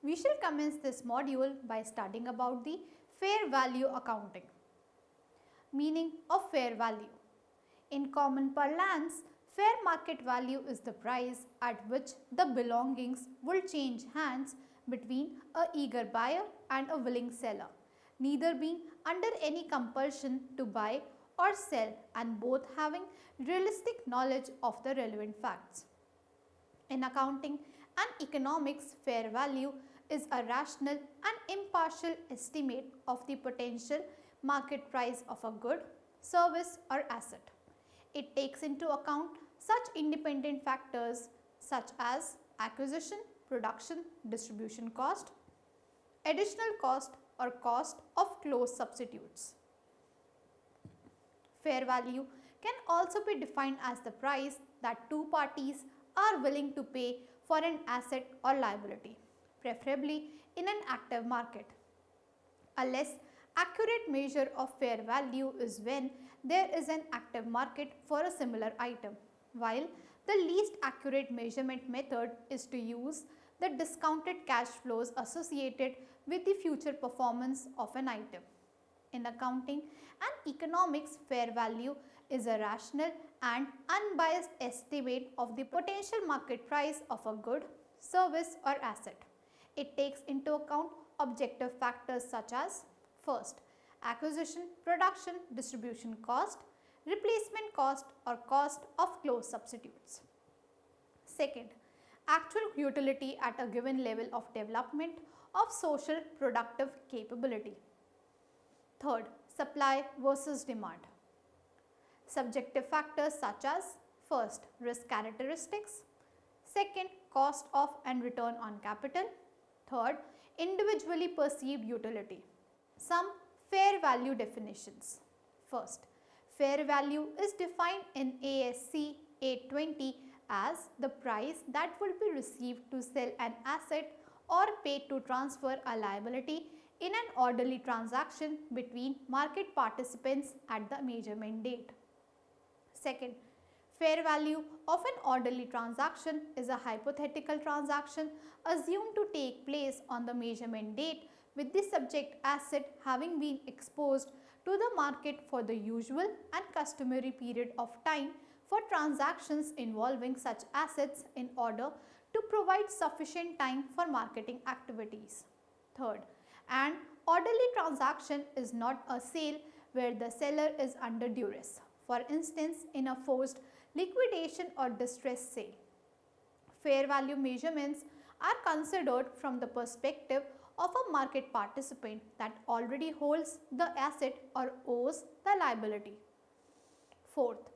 We shall commence this module by studying about the fair value accounting. Meaning of fair value. In common parlance, fair market value is the price at which the belongings will change hands between a eager buyer and a willing seller, neither being under any compulsion to buy or sell and both having realistic knowledge of the relevant facts. In accounting and economics, fair value is a rational and impartial estimate of the potential market price of a good, service or asset. It takes into account such independent factors such as acquisition, production, distribution cost, additional cost or cost of close substitutes. Fair value can also be defined as the price that two parties are willing to pay for an asset or liability, preferably in an active market. A less accurate measure of fair value is when there is an active market for a similar item, while the least accurate measurement method is to use the discounted cash flows associated with the future performance of an item. In accounting and economics, fair value is a rational and unbiased estimate of the potential market price of a good, service or asset. It takes into account objective factors such as: first, acquisition, production, distribution cost, replacement cost or cost of close substitutes. Second, actual utility at a given level of development of social productive capability. Third, supply versus demand. Subjective factors such as: first, risk characteristics, second, cost of and return on capital, third, individually perceived utility. Some fair value definitions. First, fair value is defined in ASC 820 as the price that will be received to sell an asset or paid to transfer a liability in an orderly transaction between market participants at the measurement date. Second, fair value of an orderly transaction is a hypothetical transaction assumed to take place on the measurement date with the subject asset having been exposed to the market for the usual and customary period of time for transactions involving such assets in order to provide sufficient time for marketing activities. Third, an orderly transaction is not a sale where the seller is under duress, for instance in a forced liquidation or distress sale. Fair value measurements are considered from the perspective of a market participant that already holds the asset or owes the liability. Fourth,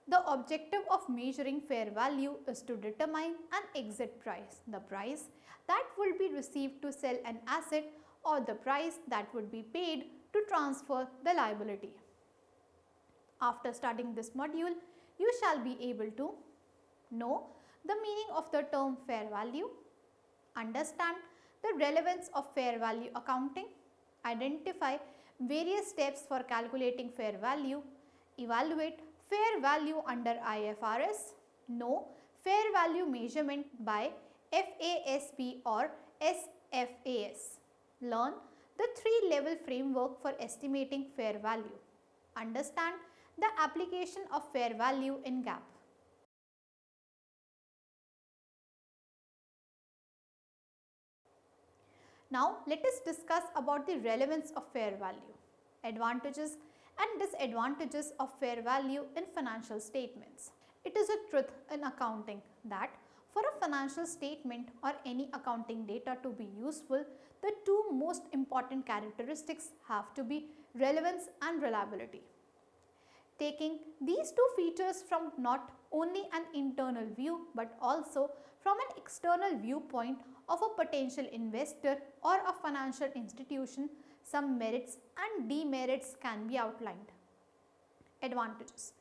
the objective of measuring fair value is to determine an exit price, the price that will be received to sell an asset or the price that would be paid to transfer the liability. After studying this module, you shall be able to know the meaning of the term fair value, understand the relevance of fair value accounting, identify various steps for calculating fair value, evaluate fair value under IFRS, know fair value measurement by FASB or SFAS, learn the three-level framework for estimating fair value, understand the application of fair value in Gaap. Now let us discuss about the relevance of fair value, advantages and disadvantages of fair value in financial statements. It is a truth in accounting that for a financial statement or any accounting data to be useful, the two most important characteristics have to be relevance and reliability. Taking these two features from not only an internal view but also from an external viewpoint of a potential investor or a financial institution, some merits and demerits can be outlined. Advantages.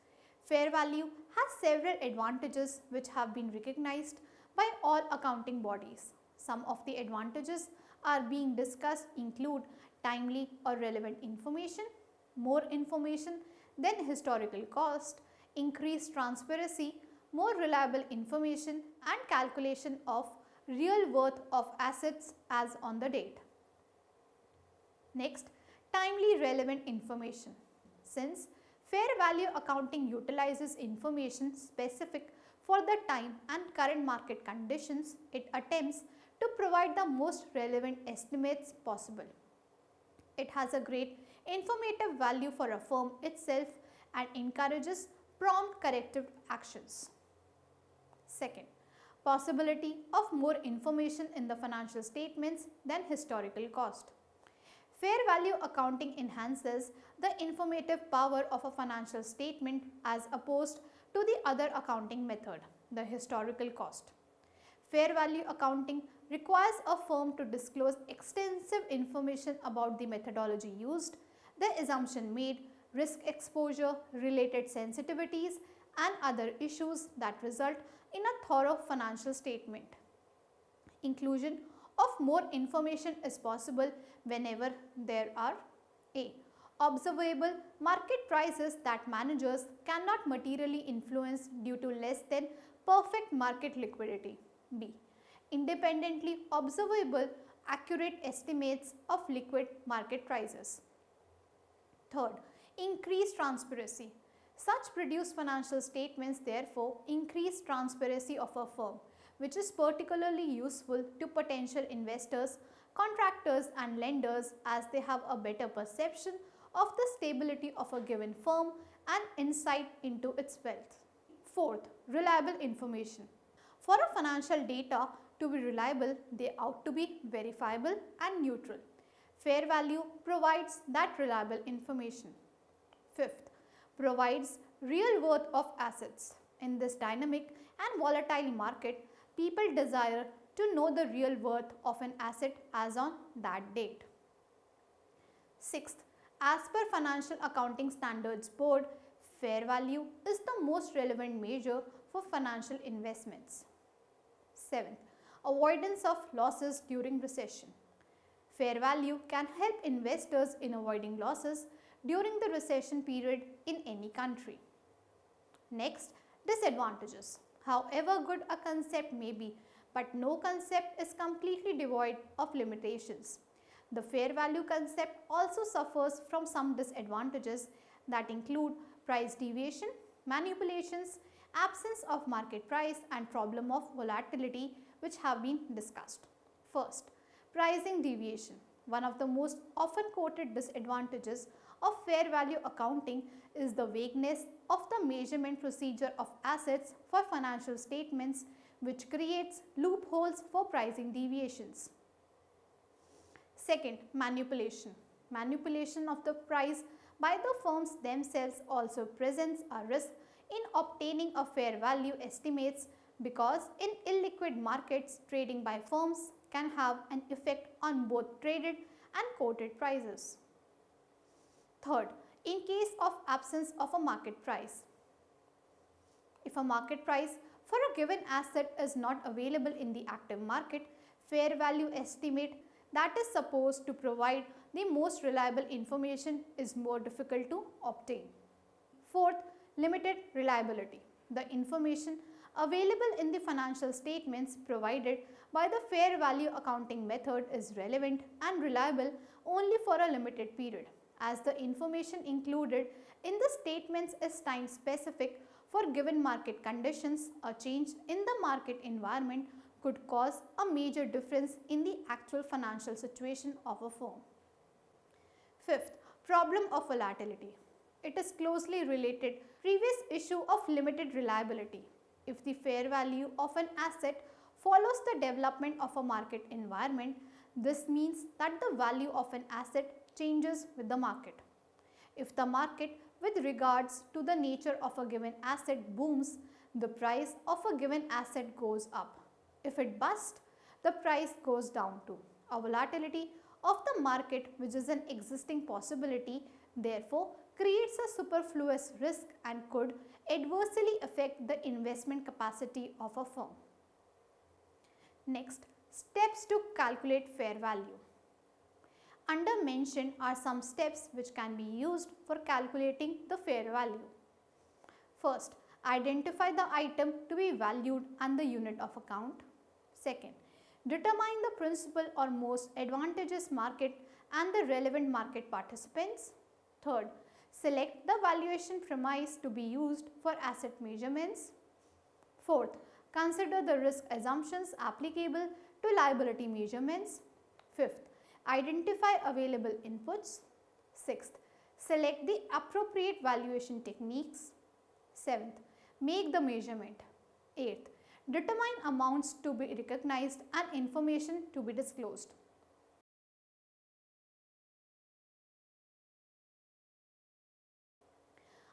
Fair value has several advantages which have been recognized by all accounting bodies. Some of the advantages are being discussed include timely or relevant information, more information than historical cost, increased transparency, more reliable information and calculation of real worth of assets as on the date. Next, timely relevant information. Since fair value accounting utilizes information specific for the time and current market conditions, it attempts to provide the most relevant estimates possible. It has a great informative value for a firm itself and encourages prompt corrective actions. Second, possibility of more information in the financial statements than historical cost. Fair value accounting enhances the informative power of a financial statement as opposed to the other accounting method, the historical cost. Fair value accounting requires a firm to disclose extensive information about the methodology used, the assumption made, risk exposure, related sensitivities, and other issues that result in a thorough financial statement. Inclusion of more information is possible whenever there are a. Observable market prices that managers cannot materially influence due to less than perfect market liquidity. B. Independently observable accurate estimates of liquid market prices. Third, increased transparency. Such produced financial statements therefore increase transparency of a firm, which is particularly useful to potential investors, contractors and lenders as they have a better perception of the stability of a given firm and insight into its wealth. Fourth, reliable information. For a financial data to be reliable, they ought to be verifiable and neutral. Fair value provides that reliable information. Fifth, provides real worth of assets. In this dynamic and volatile market, people desire to know the real worth of an asset as on that date. Sixth, as per Financial Accounting Standards Board, fair value is the most relevant measure for financial investments. Seventh, avoidance of losses during recession. Fair value can help investors in avoiding losses during the recession period in any country. Next, disadvantages. However good a concept may be, but no concept is completely devoid of limitations. The fair value concept also suffers from some disadvantages that include price deviation, manipulations, absence of market price and problem of volatility, which have been discussed. First, pricing deviation. One of the most often quoted disadvantages of fair value accounting is the vagueness of the measurement procedure of assets for financial statements, which creates loopholes for pricing deviations. Second, manipulation. Manipulation of the price by the firms themselves also presents a risk in obtaining a fair value estimates because in illiquid markets, trading by firms can have an effect on both traded and quoted prices. Third, in case of absence of a market price. If a market price for a given asset is not available in the active market, fair value estimate that is supposed to provide the most reliable information is more difficult to obtain. Fourth, limited reliability. The information available in the financial statements provided by the fair value accounting method is relevant and reliable only for a limited period, as the information included in the statements is time specific for given market conditions. A change in the market environment could cause a major difference in the actual financial situation of a firm. Fifth, problem of volatility. It is closely related to previous issue of limited reliability. If the fair value of an asset follows the development of a market environment, this means that the value of an asset changes with the market. If the market with regards to the nature of a given asset booms, the price of a given asset goes up. If it busts, the price goes down too. A volatility of the market, which is an existing possibility, therefore creates a superfluous risk and could adversely affect the investment capacity of a firm. Next, steps to calculate fair value. Under mentioned are some steps which can be used for calculating the fair value. First, identify the item to be valued and the unit of account. Second, Determine the principal or most advantageous market and the relevant market participants. Third, select the valuation premise to be used for asset measurements. Fourth, consider the risk assumptions applicable to liability measurements. Fifth, identify available inputs. Sixth, select the appropriate valuation techniques. Seventh, make the measurement. Eighth, determine amounts to be recognized and information to be disclosed.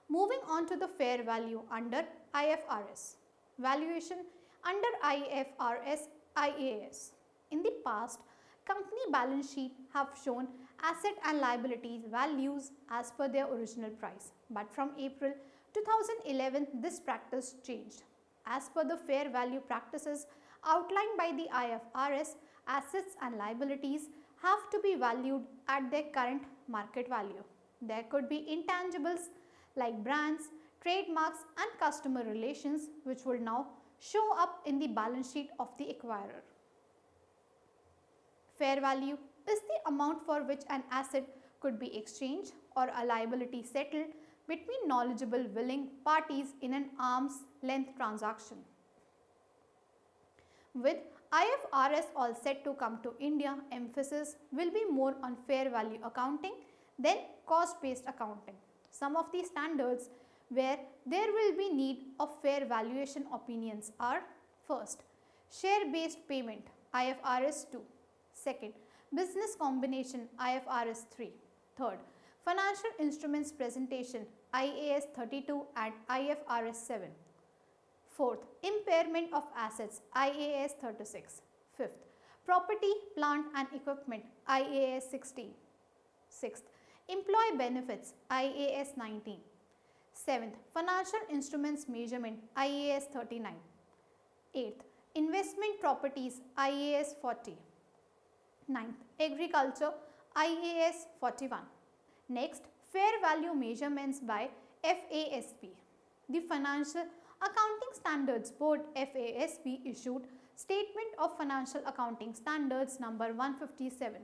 Moving on to the fair value under IFRS. Valuation under IFRS IAS. In the past, company balance sheet have shown asset and liabilities values as per their original price. But from April 2011, this practice changed. As per the fair value practices outlined by the IFRS, assets and liabilities have to be valued at their current market value. There could be intangibles like brands, trademarks and customer relations which will now show up in the balance sheet of the acquirer. Fair value is the amount for which an asset could be exchanged or a liability settled between knowledgeable willing parties in an arm's length transaction. With IFRS all set to come to India, emphasis will be more on fair value accounting than cost-based accounting. Some of the standards where there will be need of fair valuation opinions are: first, share-based payment IFRS 2, second, business combination IFRS 3, third, financial instruments presentation IAS 32 and IFRS 7, fourth, impairment of assets IAS 36, fifth, property, plant and equipment IAS 16, sixth, employee benefits IAS 19, seventh, financial instruments measurement IAS 39, eighth, investment properties IAS 40, ninth, agriculture IAS 41. Next, fair value measurements by FASB. The Financial Accounting Standards Board FASB issued Statement of Financial Accounting Standards number 157,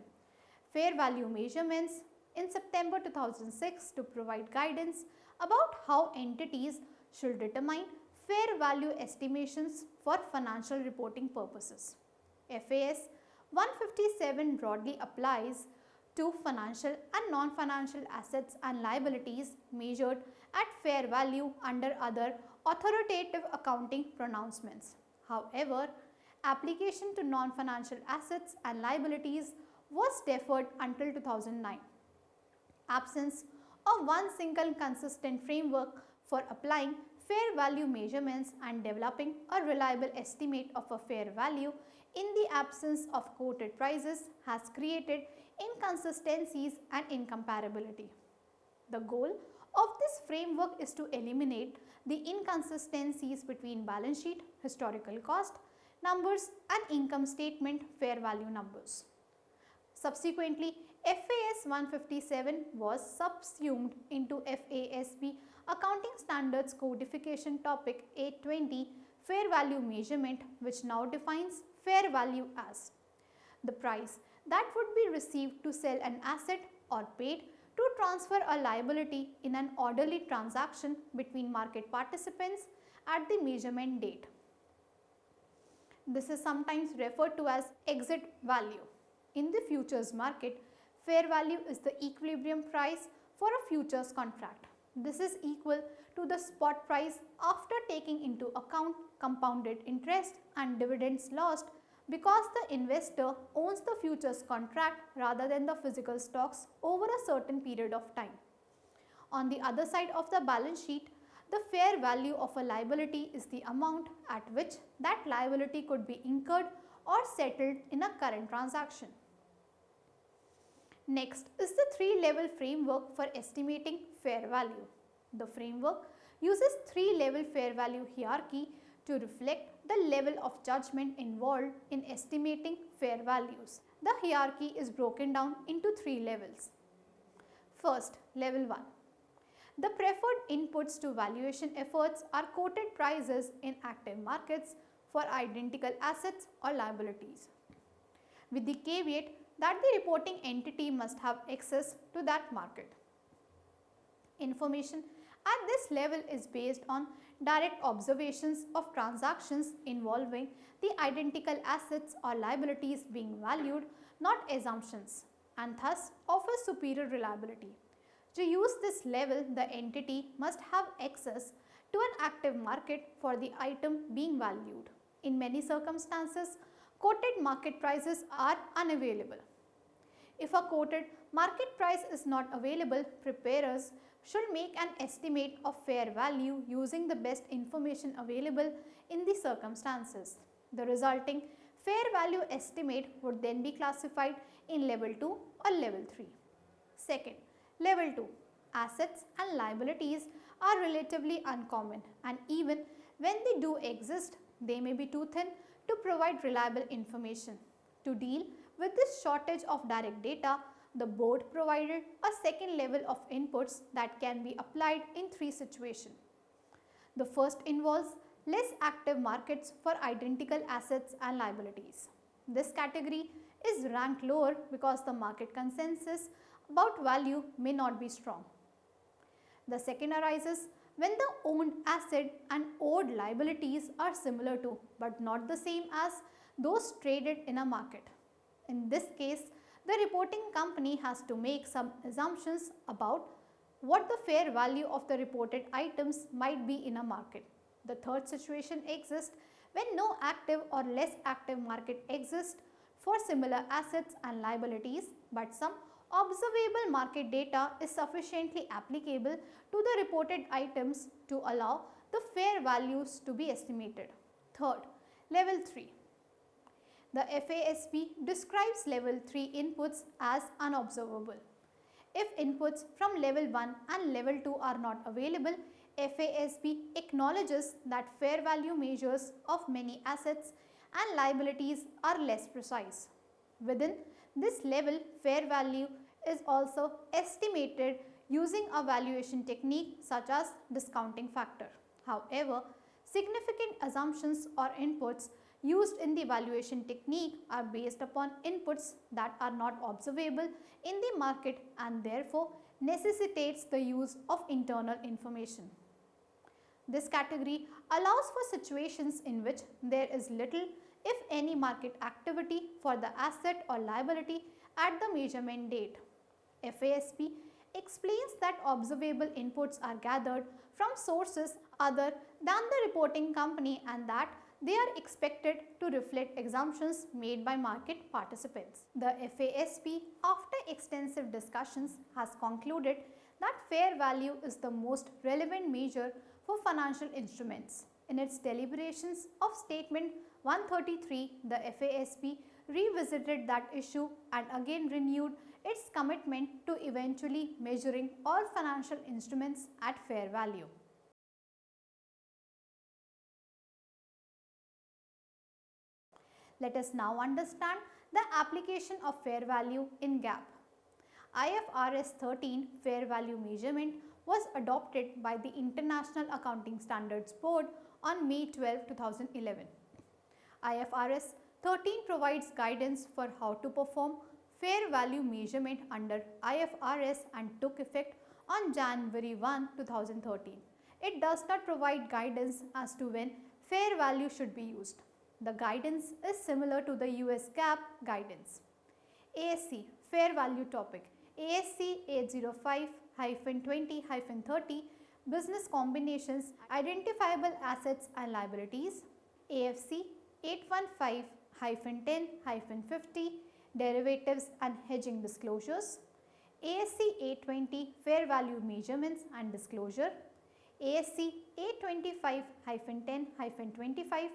Fair Value Measurements, in September 2006 to provide guidance about how entities should determine fair value estimations for financial reporting purposes. FAS 157 broadly applies to financial and non-financial assets and liabilities measured at fair value under other authoritative accounting pronouncements. However, application to non-financial assets and liabilities was deferred until 2009. Absence of one single consistent framework for applying fair value measurements and developing a reliable estimate of a fair value in the absence of quoted prices has created inconsistencies and incomparability. The goal of this framework is to eliminate the inconsistencies between balance sheet historical cost numbers and income statement fair value numbers. Subsequently, FAS 157 was subsumed into FASB Accounting Standards Codification Topic 820 Fair Value Measurement, which now defines fair value as the price that would be received to sell an asset or paid to transfer a liability in an orderly transaction between market participants at the measurement date. This is sometimes referred to as exit value. In the futures market, fair value is the equilibrium price for a futures contract. This is equal to the spot price after taking into account compounded interest and dividends lost because the investor owns the futures contract rather than the physical stocks over a certain period of time. On the other side of the balance sheet, the fair value of a liability is the amount at which that liability could be incurred or settled in a current transaction. Next is the three-level framework for estimating fair value. The framework uses three-level fair value hierarchy to reflect the level of judgment involved in estimating fair values. The hierarchy is broken down into three levels. First, level 1. The preferred inputs to valuation efforts are quoted prices in active markets for identical assets or liabilities. with the caveat that the reporting entity must have access to that market. Information at this level is based on direct observations of transactions involving the identical assets or liabilities being valued, not assumptions, and thus offers superior reliability. To use this level, the entity must have access to an active market for the item being valued. In many circumstances, quoted market prices are unavailable. If a quoted market price is not available, preparers should make an estimate of fair value using the best information available in the circumstances. The resulting fair value estimate would then be classified in level 2 or level 3. Second, level 2. Assets and liabilities are relatively uncommon, and even when they do exist, they may be too thin to provide reliable information. To deal with this shortage of direct data, the board provided a second level of inputs that can be applied in 3 situations. The first involves less active markets for identical assets and liabilities. This category is ranked lower because the market consensus about value may not be strong. The second arises when the owned asset and owed liabilities are similar to but not the same as those traded in a market. In this case, the reporting company has to make some assumptions about what the fair value of the reported items might be in a market. The third situation exists when no active or less active market exists for similar assets and liabilities, but some observable market data is sufficiently applicable to the reported items to allow the fair values to be estimated. Third, level 3. The FASB describes level 3 inputs as unobservable. If inputs from level 1 and level 2 are not available, FASB acknowledges that fair value measures of many assets and liabilities are less precise. Within this level, fair value is also estimated using a valuation technique such as discounting factor. However, significant assumptions or inputs used in the valuation technique are based upon inputs that are not observable in the market and therefore necessitates the use of internal information. This category allows for situations in which there is little, if any, market activity for the asset or liability at the measurement date. FASB explains that observable inputs are gathered from sources other than the reporting company and that they are expected to reflect assumptions made by market participants. The FASB, after extensive discussions, has concluded that fair value is the most relevant measure for financial instruments. In its deliberations of Statement 133, the FASB revisited that issue and again renewed its commitment to eventually measuring all financial instruments at fair value. Let us now understand the application of fair value in Gaap. IFRS 13 fair value measurement was adopted by the International Accounting Standards Board on May 12, 2011. IFRS 13 provides guidance for how to perform fair value measurement under IFRS and took effect on January 1, 2013. It does not provide guidance as to when fair value should be used. The guidance is similar to the US Gaap guidance. ASC Fair Value Topic ASC 805-20-30 Business Combinations, Identifiable Assets and Liabilities. AFC 815-10-50 Derivatives and Hedging Disclosures. ASC 820 Fair Value Measurements and Disclosure. ASC 825-10-25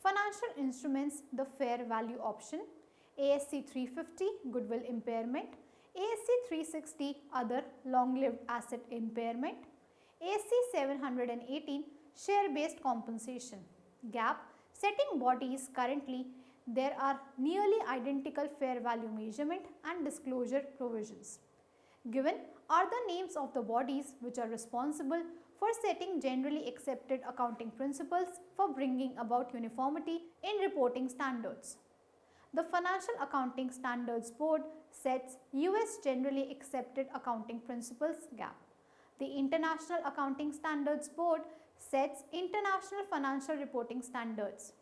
Financial Instruments, the Fair Value Option. ASC 350 Goodwill Impairment. ASC 360 Other Long-Lived Asset Impairment. ASC 718 Share-Based Compensation. Gaap setting bodies. Currently, there are nearly identical fair value measurement and disclosure provisions. Given are the names of the bodies which are responsible for setting generally accepted accounting principles for bringing about uniformity in reporting standards. The Financial Accounting Standards Board sets US Generally Accepted Accounting Principles (GAAP). The International Accounting Standards Board sets international financial reporting standards.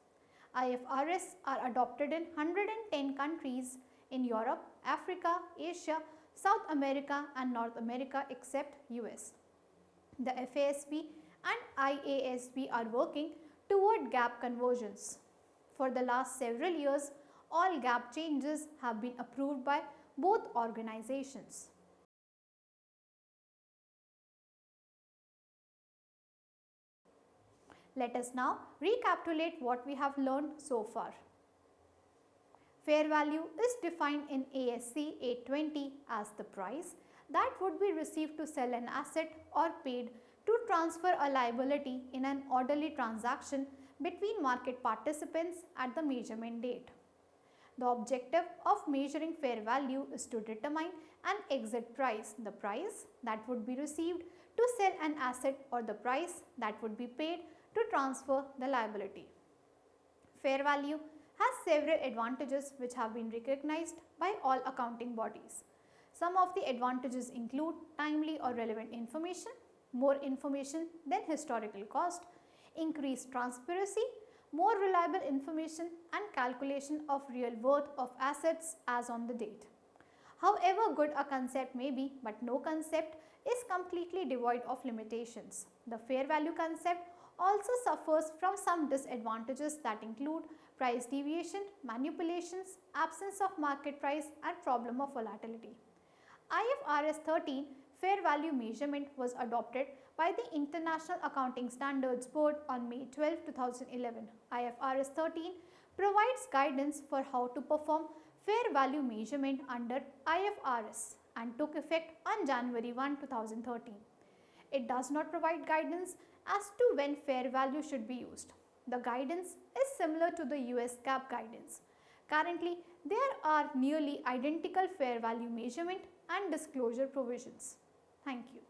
IFRS are adopted in 110 countries in Europe, Africa, Asia, South America and North America except US. The FASB and IASB are working toward GAAP conversions. For the last several years, all GAAP changes have been approved by both organizations. Let us now recapitulate what we have learned so far. Fair value is defined in ASC 820 as the price that would be received to sell an asset or paid to transfer a liability in an orderly transaction between market participants at the measurement date. The objective of measuring fair value is to determine an exit price, the price that would be received to sell an asset or the price that would be paid to transfer the liability. Fair value has several advantages which have been recognized by all accounting bodies. Some of the advantages include timely or relevant information, more information than historical cost, increased transparency, more reliable information and calculation of real worth of assets as on the date. However good a concept may be, but no concept is completely devoid of limitations. The fair value concept also suffers from some disadvantages that include price deviation, manipulations, absence of market price and problem of volatility. IFRS 13 fair value measurement was adopted by the International Accounting Standards Board on May 12, 2011. IFRS 13 provides guidance for how to perform fair value measurement under IFRS and took effect on January 1, 2013. It does not provide guidance as to when fair value should be used. The guidance is similar to the US GAAP guidance. Currently, there are nearly identical fair value measurement and disclosure provisions. Thank you.